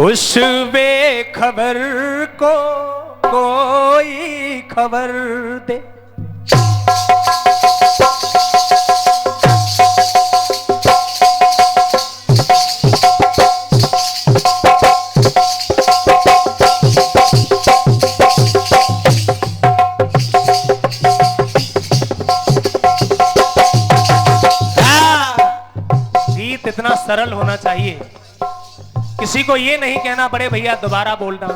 उस बेखबर को कोई खबर दे। गीत इतना सरल होना चाहिए, किसी को ये नहीं कहना पड़े भैया दोबारा बोलना।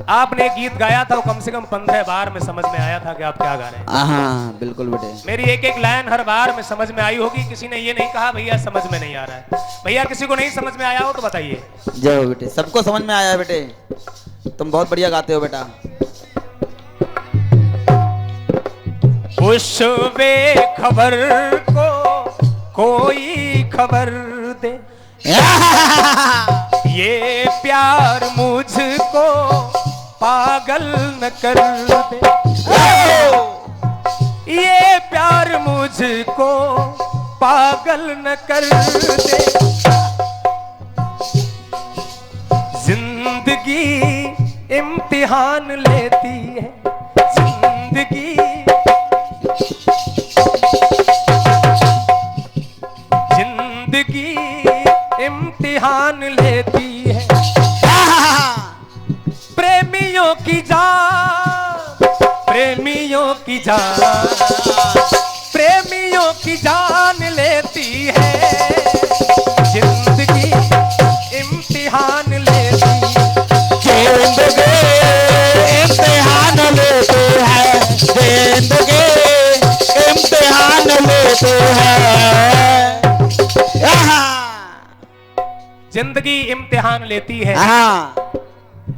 आपने गीत गाया था, कम से कम 15 बार में समझ में आया था कि आप क्या गा रहे हैं। हाँ बिल्कुल बेटे। मेरी एक एक लाइन हर बार में समझ में आई होगी। किसी ने ये नहीं कहा भैया समझ में नहीं आ रहा है। भैया किसी को नहीं समझ में आया हो तो बताइए। जय हो बेटे, सबको समझ में आया है बेटे, तुम बहुत बढ़िया गाते हो बेटा। उस बेखबर को कोई खबर दे, ये प्यार मुझको पागल न कर दे, ये प्यार मुझको पागल न कर दे। जिंदगी इम्तिहान लेती है, जिंदगी जिंदगी इम्तिहान लेती है। प्रेमियों की जान, प्रेमियों की जान, प्रेमियों की जान लेती है। जिंदगी इम्तिहान लेती है, जिंदगी इम्तिहान लेते हैं, जिंदगी इम्तिहान लेते हैं। जिंदगी इम्तिहान लेती है।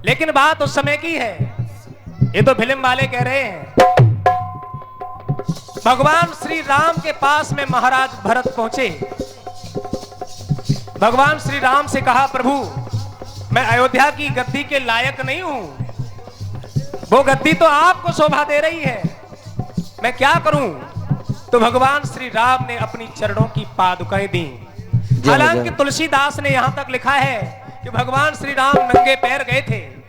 लेकिन बात उस समय की है, ये तो फिल्म वाले कह रहे हैं। भगवान श्री राम के पास में महाराज भरत पहुंचे। भगवान श्री राम से कहा, प्रभु मैं अयोध्या की गद्दी के लायक नहीं हूं, वो गद्दी तो आपको शोभा दे रही है, मैं क्या करूं? तो भगवान श्री राम ने अपनी चरणों की पादुकाएं दी। हालांकि तुलसीदास ने यहां तक लिखा है कि भगवान श्री राम नंगे पैर गए थे।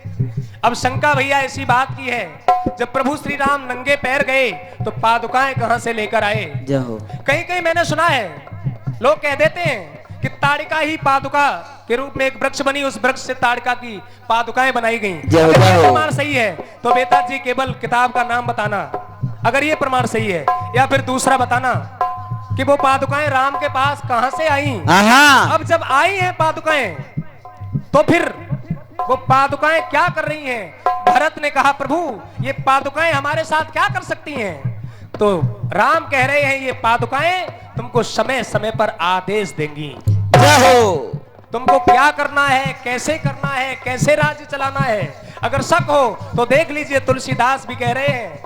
अब शंका भैया ऐसी बात की है, जब प्रभु श्री राम नंगे पैर गए तो पादुकाएं कहां से लेकर आए? कहीं कहीं मैंने सुना है, लोग कह देते हैं कि ताड़िका ही पादुका के रूप में एक वृक्ष बनी, उस वृक्ष से ताड़िका की पादुकाएं बनाई गई। अगर ये प्रमाण सही है तो बेटा जी केवल किताब का नाम बताना, अगर ये प्रमाण सही है, या फिर दूसरा बताना कि वो पादुकाएं राम के पास कहां से आई। अब जब आई हैं पादुकाएं, तो फिर वो पादुकाएं क्या कर रही हैं? भरत ने कहा, प्रभु ये पादुकाएं हमारे साथ क्या कर सकती हैं? तो राम कह रहे हैं, ये पादुकाएं तुमको समय समय पर आदेश देंगी। तुमको क्या करना है, कैसे करना है, कैसे राज्य चलाना है। अगर शक हो तो देख लीजिए, तुलसीदास भी कह रहे हैं।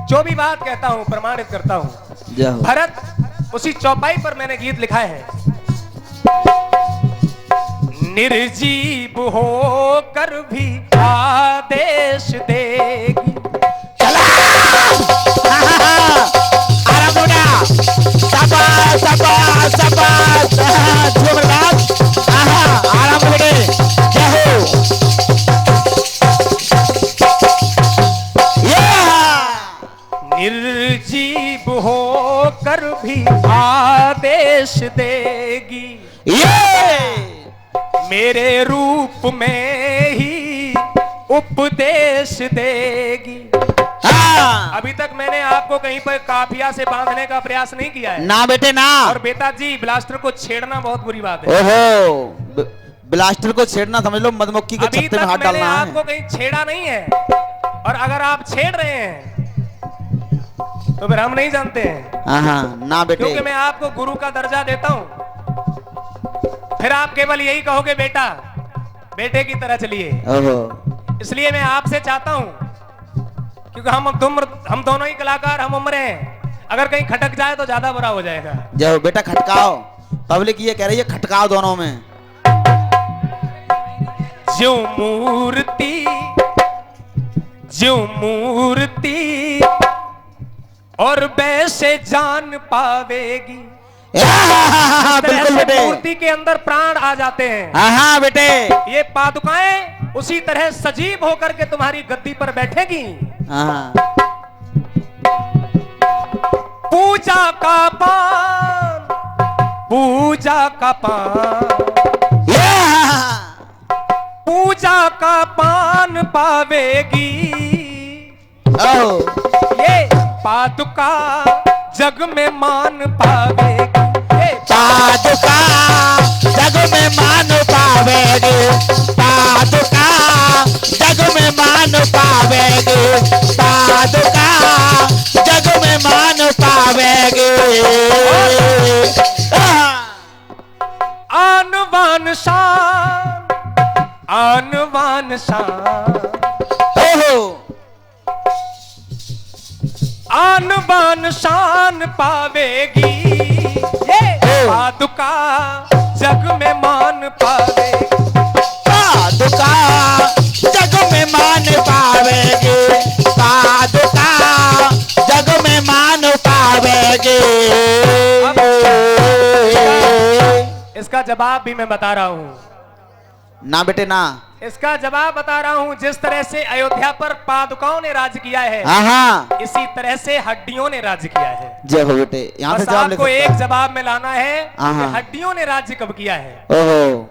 जो भी बात कहता हूं प्रमाणित करता हूं। भरत, उसी चौपाई पर मैंने गीत लिखा है, निर्जीव हो कर भी आदेश देगी। चला निर्जीव हो कर भी आदेश देगी, मेरे रूप में ही उपदेश देगी। अभी तक मैंने आपको कहीं पर काफिया से बांधने का प्रयास नहीं किया है ना बेटे ना। और बेटा जी ब्लास्टर को छेड़ना बहुत बुरी बात है। ओहो, ब्लास्टर को छेड़ना समझ लो मधुमक्खी के छत्ते में हाथ डालना है। आपको कहीं छेड़ा नहीं है, और अगर आप छेड़ रहे हैं तो फिर हम नहीं जानते हैं। ना बेटे, क्योंकि मैं आपको गुरु का दर्जा देता हूं। फिर आप केवल यही कहोगे बेटा, बेटे की तरह चलिए। इसलिए मैं आपसे चाहता हूं, क्योंकि हम दोनों ही कलाकार, हम उम्र हैं, अगर कहीं खटक जाए तो ज्यादा बुरा हो जाएगा। जाओ बेटा खटकाओ, पब्लिक ये कह रही है खटकाओ दोनों में। जो मूर्ति और वैसे जान पावेगी, बिल्कुल बेटे। मूर्ति के अंदर प्राण आ जाते हैं। हाँ हाँ बेटे। ये पादुकाएं उसी तरह सजीव होकर के तुम्हारी गद्दी पर बैठेगी। हाँ। पूजा का पान, पूजा का पान, पूजा का पान पावेगी। ये पादुका जग में मान पावेगी। ये पादुका जग में मान पावेगी। पादुका जग में मान पावेगी। पादुका जग में मान पावेगी। आन बान शान, आन बान शान, आन बान शान पावेगी। ये पादुका जग में मान पावेगी। पादुका जग में मान पावेगी। पादुका जग में मान पावेगी। इसका जवाब भी मैं बता रहा हूं। ना बेटे ना। इसका जवाब बता रहा हूं। जिस तरह से अयोध्या पर पादुकाओं ने राज किया है, हाँ, इसी तरह से हड्डियों ने राज किया है। जय हो बेटे। यहाँ से बस जवाब आपको एक जवाब में लाना है कि हड्डियों ने राज्य कब किया है। ओहो।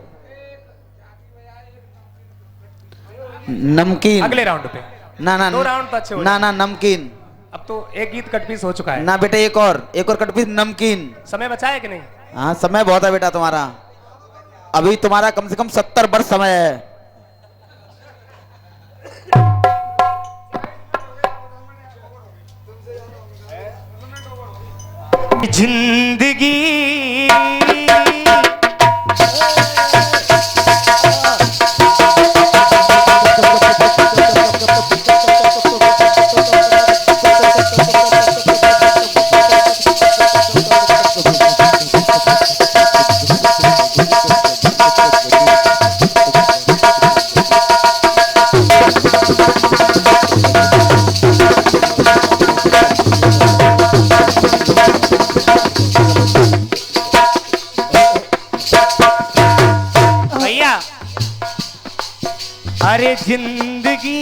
नमकीन। अगले राउंड पे। ना ना 2 राउंड तो अच्छे हो ना ना नमकीन। अब तो एक गीत कटपीस हो चुका है ना बेटे। एक और कटपीस नमकीन। समय बचा है कि नहीं? हाँ समय बहुत है बेटा तुम्हारा। अभी तुम्हारा कम से कम 70 वर्ष समय है। जिंदगी अरे जिंदगी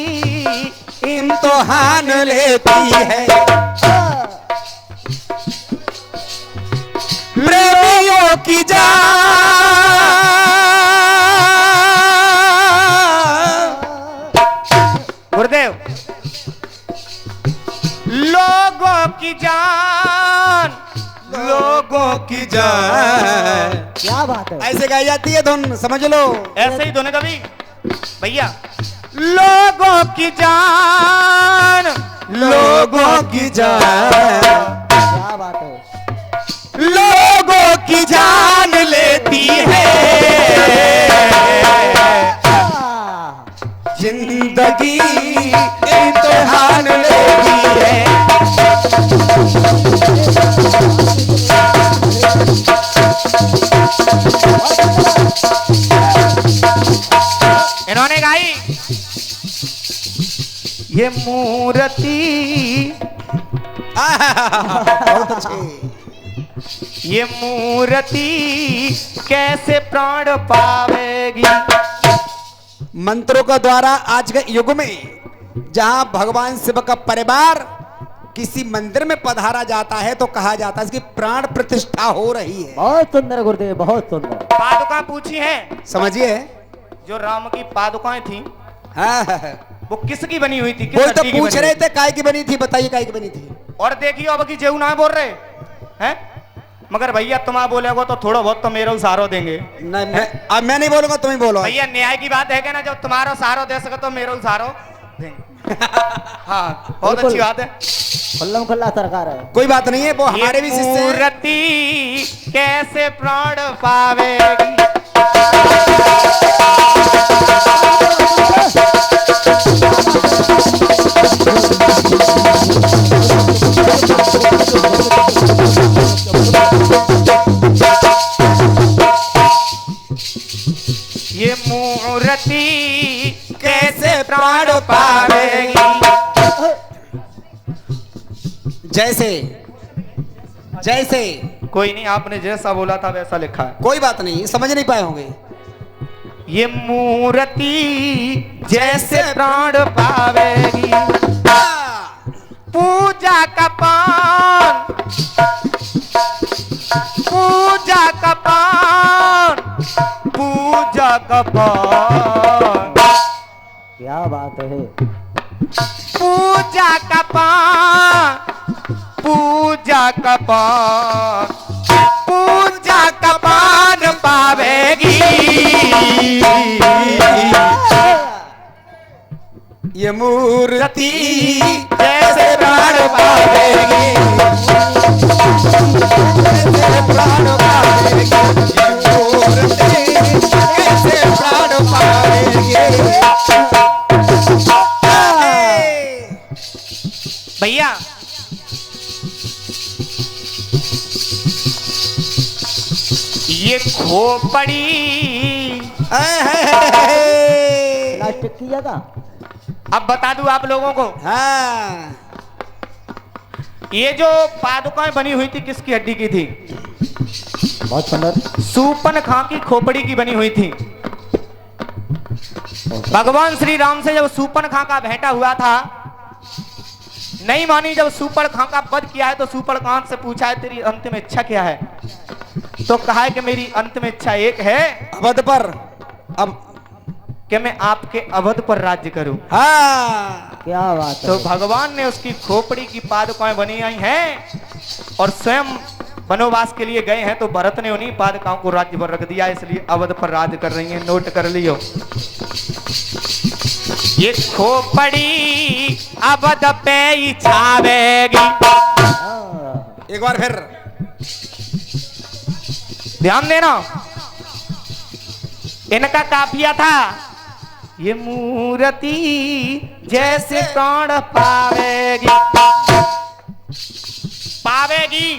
इम्तिहान लेती है प्रेमियों की जान। गुरुदेव, लोगों की जान, लोगों की जान। क्या बात है। ऐसे गाई जाती है धुन, समझ लो। ऐसे ही धुन कभी भैया। लोगों की जान, लोगों की जान। क्या बात है। लोगों की जान लेती है जिंदगी इम्तिहान लेती है। इन्होंने गाई ये मूर्ति, बहुत अच्छे। ये मूर्ति कैसे प्राण पावेगी। मंत्रों का द्वारा आज के युग में जहां भगवान शिव का परिवार किसी मंदिर में पधारा जाता है तो कहा जाता है इसकी प्राण प्रतिष्ठा हो रही है। बहुत सुंदर गुरुदेव, बहुत सुंदर। पादुका पूछी है, समझिए। जो राम की पादुकाएं थी, हाँ, वो किसकी बनी हुई थी? कोई तो पूछ रहे थे काय की बनी थी, बताइए काय की बनी थी। और देखियो अब की जेऊ ना बोल रहे हैं, मगर भैया तुम आप बोलेगो तो थोड़ा बहुत तो मेरा सहारो देंगे। नहीं, अब मैं नहीं बोलूंगा, तुम ही बोलो। भैया न्याय की बात है क्या ना, जब तुम्हारा सहारो दे सके तो मेरा सहारो देंगे। हाँ, बहुत अच्छी बात है। खुल्लम खुल्ला सरकार है। कोई बात नहीं है, वो हमारे भी शिष्य हैं। मूर्ति कैसे प्राण पावेगी। ये मूर्ति कैसे प्राण पावेगी। जैसे जैसे कोई नहीं, आपने जैसा बोला था वैसा लिखा है। कोई बात नहीं, समझ नहीं पाए होंगे। ये मूर्ति जैसे प्राण पावेगी, पूजा का पान, पूजा का पान, पूजा का पान, क्या बात है। पूजा का पान, पूजा का पान, पूजा का पान पावेगी। ये मूर्ति जैसे प्राण पावेगी, जैसे प्राण पावेगी, ये मूर्ति जैसे प्राण पावेगी। भैया ये खोपड़ी प्लास्टिक की जगह। अब बता दूं आप लोगों को, हाँ, ये जो पादुकाएं बनी हुई थी किसकी हड्डी की थी? बहुत सुंदर। सूपन खां की खोपड़ी की बनी हुई थी। भगवान श्री राम से जब सूपन खां का भेंटा हुआ था, नहीं मानी, जब सूपन खां का वध किया है तो सूपन खां से पूछा है तेरी अंतिम इच्छा क्या है? तो कहा है कि मेरी अंतिम इच्छा एक है, अवध पर, अब कि मैं आपके अवध पर राज्य करूं। हाँ, क्या बात तो है। भगवान ने उसकी खोपड़ी की पादुकाएं बनी आई हैं और स्वयं वनवास के लिए गए हैं, तो भरत ने उन्हीं पादुकाओं को राज्य पर रख दिया, इसलिए अवध पर राज कर रही हैं। नोट कर लियो, ये खोपड़ी अवध पे ही छावेगी। हाँ, एक बार फिर ध्यान देना, इनका काफिया था, ये मूर्ति जैसे प्राण पावेगी, पावेगी,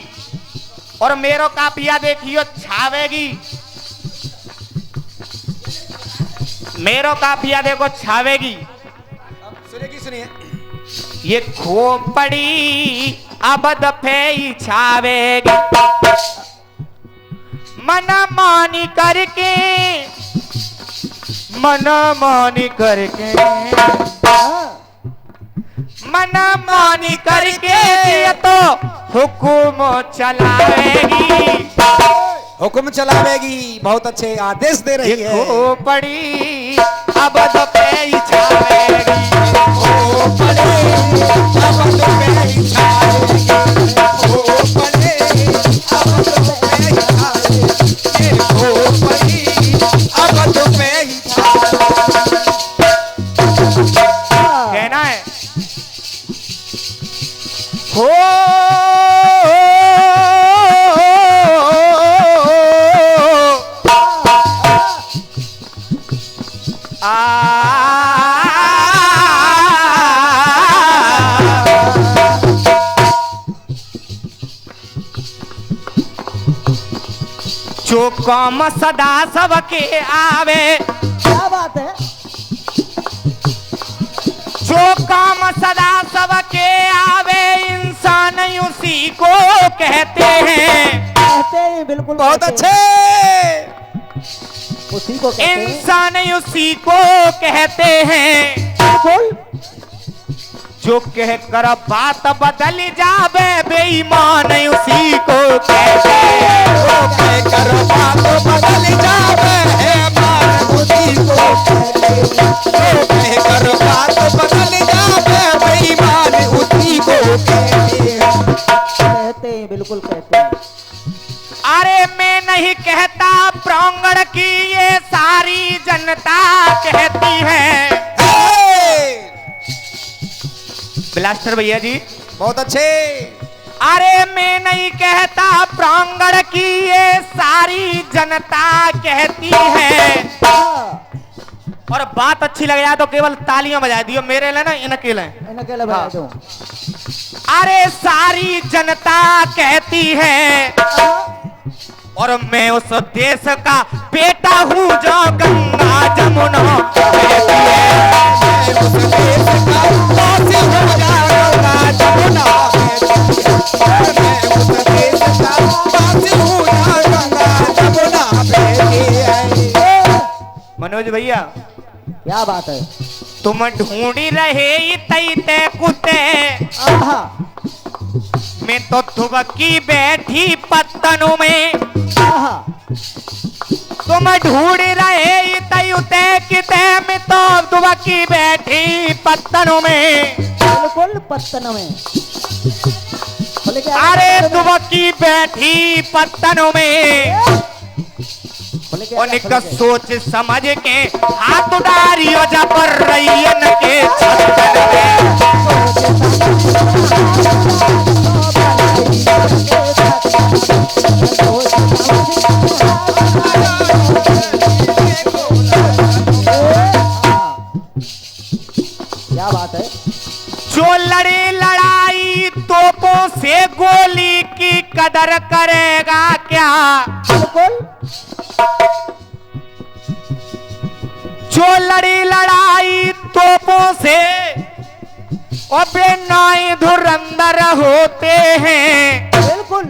और मेरो काफिया देखियो छावेगी। मेरो काफिया देखो छावेगी। सुनिए, सुनिए, ये खोपड़ी अवध पे ही छावेगी, मन मानी करके, मन मानी करके, हाँ, मन मानी करके ये तो हुकुम चलाएगी। हुक्म चलावेगी। बहुत अच्छे आदेश दे रही ये है। खोपड़ी अवध पे ही छावेगी, खोपड़ी अवध पे ही छावेगी, खोपड़ी अवध पे ही छावेगी, ये खोपड़ी अवध पे ही छावेगी। कहना है हो जो काम सदा सबके आवे, क्या बात है। जो काम सदा सबके आवे, इंसान उसी को कहते हैं। कहते हैं, बिल्कुल बहुत कहते हैं। अच्छे। उसी को कहते हैं। इंसान उसी को कहते हैं, बिल्कुल। जो कह कर बात बदल जावे, बेईमान उसी को कहते हैं। कर बात बदल जावे है मान उसी को कहते, कर बात बदल जावे बेईमान उसी को कहते। कहते हैं, बिल्कुल कहते हैं। अरे मैं नहीं कहता, प्रांगण की ये सारी जनता कहती है। ब्लास्टर भैया जी, बहुत अच्छे। अरे मैं नहीं कहता, प्रांगण की ये सारी जनता कहती है। हाँ, और बात अच्छी लग जाए तो केवल तालियां बजा दियो, मेरे लिए ना इनके लिए। इनके लिए बता दूं। अरे सारी जनता कहती है, और मैं उस देश का बेटा हूँ जो गंगा जमुना कहती है। उस देश का वासी हूँ जो गंगा जमुना कहती है। मैं उस देश का वासी मनोज भैया, क्या बात है। तुम ढूंढी रहे तैते कुत्ते, आहा, मैं तो थुबकी बैठी पत्तनों में। आहा, तुम ढूंढ रहे तैते किते, मैं तो थुबकी बैठी पत्तनों में। बिल्कुल पत्तन में। बोले क्या? अरे दुबकी बैठी पत्तनों में, बोले क्या? उनका सोच समझ के हाथ डारियो जा पर रैयन के छतन में। क्या बात है। जो लड़े लड़ाई तोपों से गोली की कदर करेगा क्या? बिल्कुल। जो लड़ी लड़ाई तोपों से और बेनाई धुरंधर होते हैं। बिल्कुल।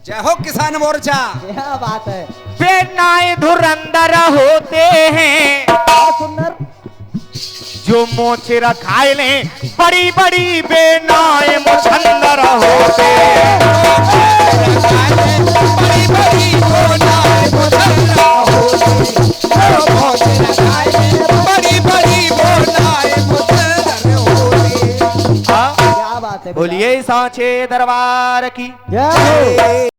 जय हो किसान मोर्चा। क्या बात है। बेनाई धुरंधर होते हैं। बहुत सुंदर। जो मोच रखाए ले बड़ी बड़ी बेनाई मुछंदर होते हैं। बड़ी बड़ी बोनाए मुछंदर होते, बड़ी बड़ी बोनाए मुछंदर होते। हाँ? क्या बात है। बोलिए सांचे दरबार की जय हो।